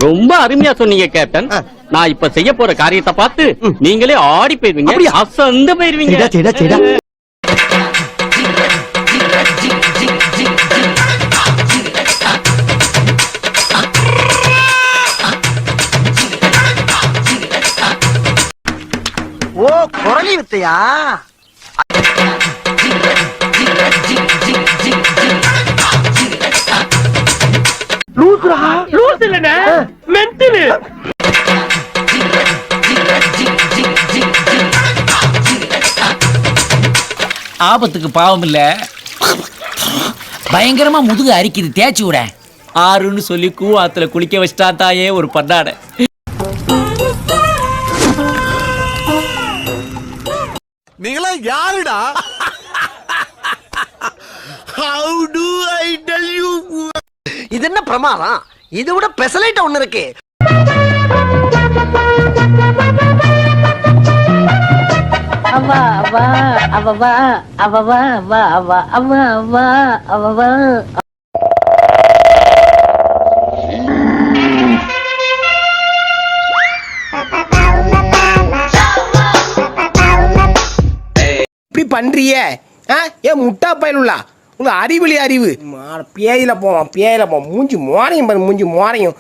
ரொம்ப அருமையா சொன்னீங்க கேப்டன். நான் இப்ப செய்ய போற காரியத்தை பார்த்து நீங்களே ஆடி போயிருவீங்க, அசந்து போயிருவீங்க. ஓ, குரலி வித்தையா? ஆபத்துக்கு பாவம் இல்ல, பயங்கரமா முதுகு அரிக்குது, தேய்ச்சி விட. ஆறுன்னு சொல்லி கூவாத்துல குளிக்க வச்சிட்டா தாயே ஒரு பண்டாட. நீங்களா யாருடா? How do I tell you? இது என்ன பிரமாதம்? இதை விட பெசலைட் ஒண்ணு இருக்கு. அவா அவா அவவா அவவா அவா அவா அவா அவா அவவா. இப்படி பண்றிய? ஏன் முட்டா பயனுள்ளா? உங்க அறிவிலி அறிவு பேயில போவான், பேயில போவான். மூஞ்சி மோரையும் பாரு, மூஞ்சி மோரையும்